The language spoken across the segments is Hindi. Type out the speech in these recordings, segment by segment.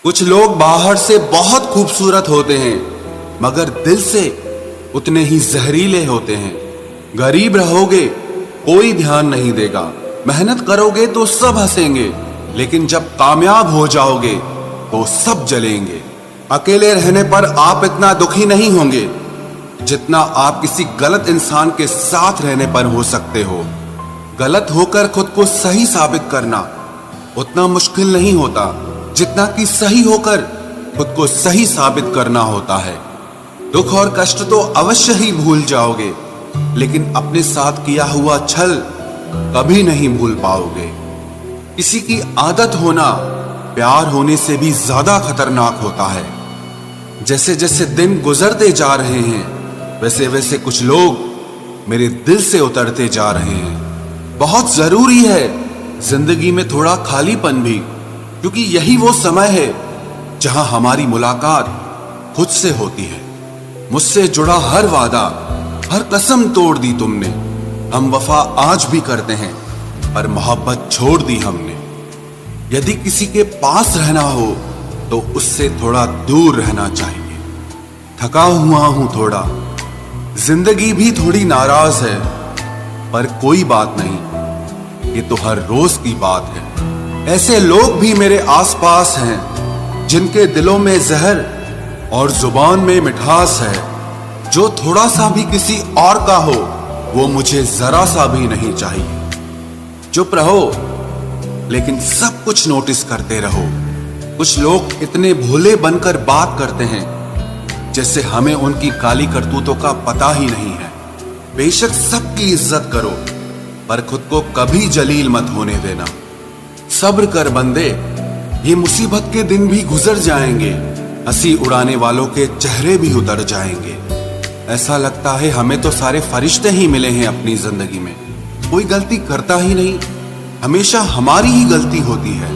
कुछ लोग बाहर से बहुत खूबसूरत होते हैं मगर दिल से उतने ही जहरीले होते हैं। गरीब रहोगे कोई ध्यान नहीं देगा, मेहनत करोगे तो सब हंसेंगे, लेकिन जब कामयाब हो जाओगे तो सब जलेंगे। अकेले रहने पर आप इतना दुखी नहीं होंगे जितना आप किसी गलत इंसान के साथ रहने पर हो सकते हो। गलत होकर खुद को सही साबित करना उतना मुश्किल नहीं होता जितना कि सही होकर खुद को सही साबित करना होता है। दुख और कष्ट तो अवश्य ही भूल जाओगे, लेकिन अपने साथ किया हुआ छल कभी नहीं भूल पाओगे। किसी की आदत होना प्यार होने से भी ज्यादा खतरनाक होता है। जैसे जैसे दिन गुजरते जा रहे हैं वैसे वैसे कुछ लोग मेरे दिल से उतरते जा रहे हैं। बहुत जरूरी है जिंदगी में थोड़ा खालीपन भी, क्योंकि यही वो समय है जहां हमारी मुलाकात खुद से होती है। मुझसे जुड़ा हर वादा, हर कसम तोड़ दी तुमने। हम वफा आज भी करते हैं पर मोहब्बत छोड़ दी हमने। यदि किसी के पास रहना हो तो उससे थोड़ा दूर रहना चाहिए। थका हुआ हूं थोड़ा, जिंदगी भी थोड़ी नाराज है, पर कोई बात नहीं, ये तो हर रोज की बात है। ऐसे लोग भी मेरे आसपास हैं जिनके दिलों में जहर और जुबान में मिठास है। जो थोड़ा सा भी किसी और का हो वो मुझे जरा सा भी नहीं चाहिए। चुप रहो लेकिन सब कुछ नोटिस करते रहो। कुछ लोग इतने भोले बनकर बात करते हैं जैसे हमें उनकी काली करतूतों का पता ही नहीं है। बेशक सबकी इज्जत करो पर खुद को कभी जलील मत होने देना। सब्र कर बंदे, ये मुसीबत के दिन भी गुजर जाएंगे। हंसी उड़ाने वालों के चेहरे भी उतर जाएंगे। ऐसा लगता है हमें तो सारे फरिश्ते ही मिले हैं अपनी जिंदगी में। कोई गलती करता ही नहीं, हमेशा हमारी ही गलती होती है।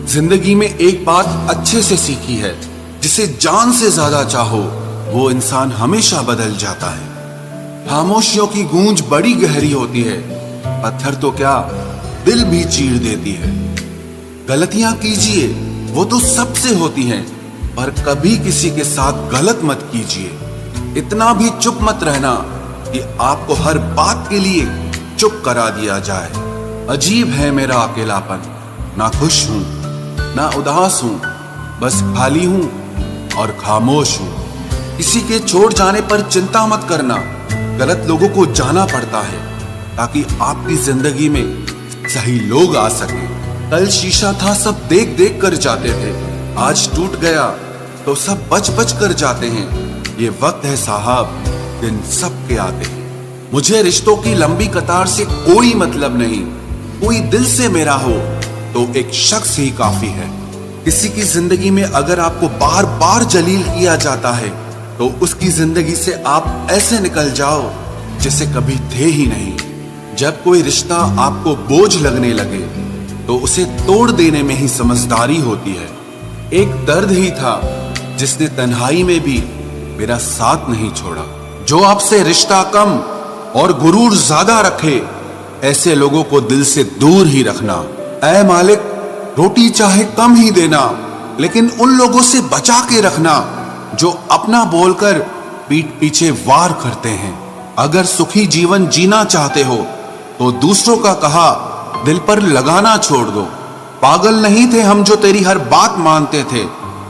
जिंदगी में एक बात अच्छे से सीखी है, जिसे जान से ज्यादा चाहो वो इंसान हमेशा बदल जाता है। खामोशियों की गूंज बड़ी गहरी होती है, पत्थर तो क्या दिल भी चीर देती है। गलतियां कीजिए वो तो सबसे होती हैं, पर कभी किसी के साथ गलत मत कीजिए। इतना भी चुप मत रहना कि आपको हर बात के लिए चुप करा दिया जाए। अजीब है मेरा अकेलापन, ना खुश हूं ना उदास हूं, बस खाली हूं और खामोश हूं। किसी के छोड़ जाने पर चिंता मत करना, गलत लोगों को जाना पड़ता है ताकि आपकी जिंदगी में सही लोग आ सके। कल शीशा था सब देख देख कर जाते थे, आज टूट गया तो सब बच बच कर जाते हैं। ये वक्त है साहब, दिन सबके आते हैं। मुझे रिश्तों की लंबी कतार से कोई मतलब नहीं। कोई दिल से मेरा हो तो एक शख्स ही काफी है। किसी की जिंदगी में अगर आपको बार बार जलील किया जाता है तो उसकी जिंदगी से आप ऐसे निकल जाओ जैसे कभी थे ही नहीं। जब कोई रिश्ता आपको बोझ लगने लगे तो उसे तोड़ देने में ही समझदारी होती है। एक दर्द ही था जिसने तन्हाई में भी मेरा साथ नहीं छोड़ा। जो आपसे रिश्ता कम और गुरूर ज्यादा रखे, ऐसे लोगों को दिल से दूर ही रखना। ऐ मालिक, रोटी चाहे कम ही देना, लेकिन उन लोगों से बचा के रखना जो अपना बोलकर पीठ पीछे वार करते हैं। अगर सुखी जीवन जीना चाहते हो तो दूसरों का कहा दिल पर लगाना छोड़ दो। पागल नहीं थे हम जो तेरी हर बात मानते थे,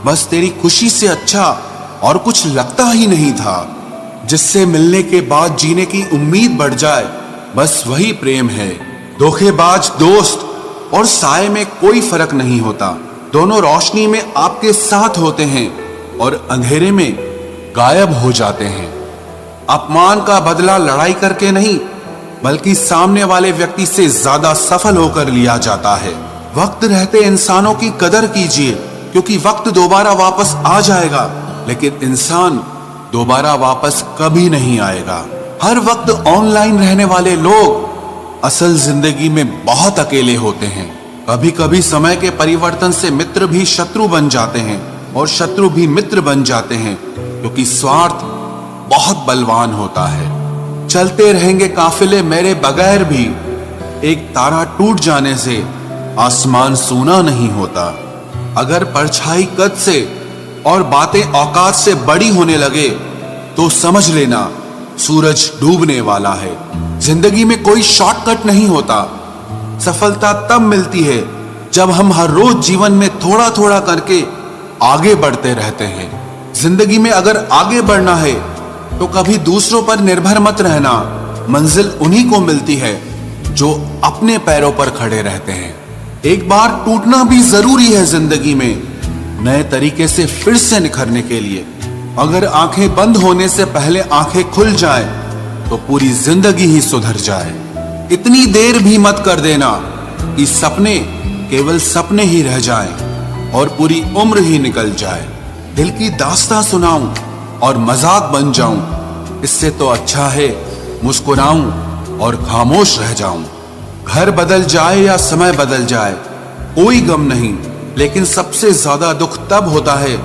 बस तेरी खुशी से अच्छा और कुछ लगता ही नहीं था। जिससे मिलने के बाद जीने की उम्मीद बढ़ जाए, बस वही प्रेम है। धोखेबाज दोस्त और साए में कोई फर्क नहीं होता, दोनों रोशनी में आपके साथ होते हैं और अंधेरे में गायब हो जाते हैं। अपमान का बदला लड़ाई करके नहीं, बल्कि सामने वाले व्यक्ति से ज्यादा सफल होकर लिया जाता है। वक्त रहते इंसानों की कदर कीजिए, क्योंकि वक्त दोबारा वापस आ जाएगा, लेकिन इंसान दोबारा वापस कभी नहीं आएगा। हर वक्त ऑनलाइन रहने वाले लोग असल जिंदगी में बहुत अकेले होते हैं। कभी कभी समय के परिवर्तन से मित्र भी शत्रु बन जाते हैं और शत्रु भी मित्र बन जाते हैं, क्योंकि स्वार्थ बहुत बलवान होता है। चलते रहेंगे काफिले मेरे बगैर भी, एक तारा टूट जाने से आसमान सूना नहीं होता। अगर परछाई कद से और बातें औकात से बड़ी होने लगे तो समझ लेना सूरज डूबने वाला है। जिंदगी में कोई शॉर्टकट नहीं होता। सफलता तब मिलती है जब हम हर रोज जीवन में थोड़ा थोड़ा करके आगे बढ़ते रहते हैं। जिंदगी में अगर आगे बढ़ना है तो कभी दूसरों पर निर्भर मत रहना। मंजिल उन्हीं को मिलती है जो अपने पैरों पर खड़े रहते हैं। एक बार टूटना भी जरूरी है जिंदगी में, नए तरीके से फिर से निखरने के लिए। अगर आंखें बंद होने से पहले आंखें खुल जाए तो पूरी जिंदगी ही सुधर जाए। इतनी देर भी मत कर देना कि सपने केवल सपने ही रह जाएं और पूरी उम्र ही निकल जाए। दिल की दास्तां सुनाऊं और मजाक बन जाऊं, इससे तो अच्छा है मुस्कुराऊं और खामोश रह जाऊं। घर बदल जाए या समय बदल जाए कोई गम नहीं, लेकिन सबसे ज्यादा दुख तब होता है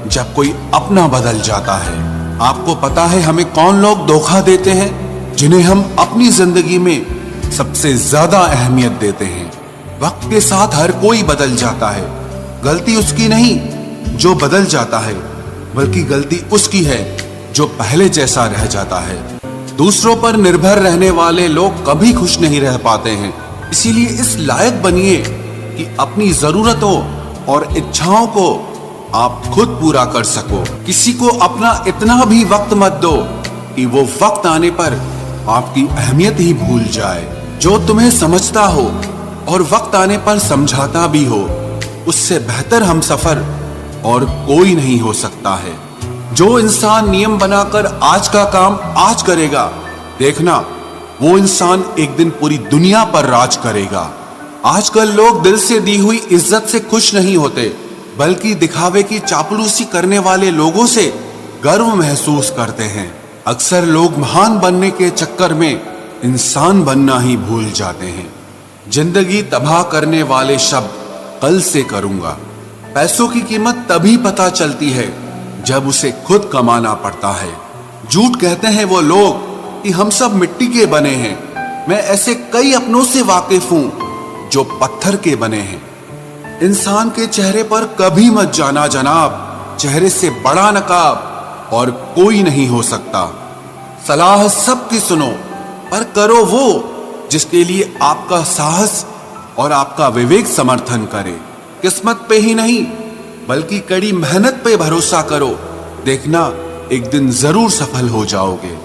जब कोई अपना बदल जाता है। आपको पता है हमें कौन लोग धोखा देते हैं, जिन्हें हम अपनी जिंदगी में सबसे ज्यादा अहमियत देते हैं। वक्त के साथ हर कोई बदल जाता है। गलती उसकी नहीं जो बदल जाता है, बल्कि गलती उसकी है जो पहले जैसा रह जाता है। दूसरों पर निर्भर रहने वाले लोग कभी खुश नहीं रह पाते हैं। इसीलिए इस लायक बनिए कि अपनी जरूरतों और इच्छाओं को आप खुद पूरा कर सको। किसी को अपना इतना भी वक्त मत दो कि वो वक्त आने पर आपकी अहमियत ही भूल जाए। जो तुम्हें समझता हो और वक्त आने पर समझाता भी हो, उससे बेहतर हमसफर और कोई नहीं हो सकता है। जो इंसान नियम बनाकर आज का काम आज करेगा, देखना वो इंसान एक दिन पूरी दुनिया पर राज करेगा। आजकल लोग दिल से दी हुई इज्जत से खुश नहीं होते, बल्कि दिखावे की चापलूसी करने वाले लोगों से गर्व महसूस करते हैं। अक्सर लोग महान बनने के चक्कर में इंसान बनना ही भूल जाते हैं। जिंदगी तबाह करने वाले शब्द कल से करूंगा। पैसों की कीमत तभी पता चलती है जब उसे खुद कमाना पड़ता है। झूठ कहते हैं वो लोग कि हम सब मिट्टी के बने हैं। मैं ऐसे कई अपनों से वाकिफ हूं जो पत्थर के बने हैं। इंसान के चेहरे पर कभी मत जाना जनाब, चेहरे से बड़ा नकाब और कोई नहीं हो सकता। सलाह सबकी सुनो, पर करो वो जिसके लिए आपका साहस और आपका विवेक समर्थन करे। किस्मत पे ही नहीं बल्कि कड़ी मेहनत पे भरोसा करो, देखना एक दिन जरूर सफल हो जाओगे।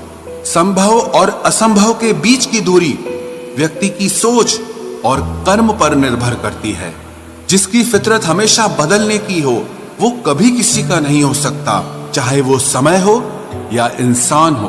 संभव और असंभव के बीच की दूरी व्यक्ति की सोच और कर्म पर निर्भर करती है। जिसकी फितरत हमेशा बदलने की हो वो कभी किसी का नहीं हो सकता, चाहे वो समय हो या इंसान हो।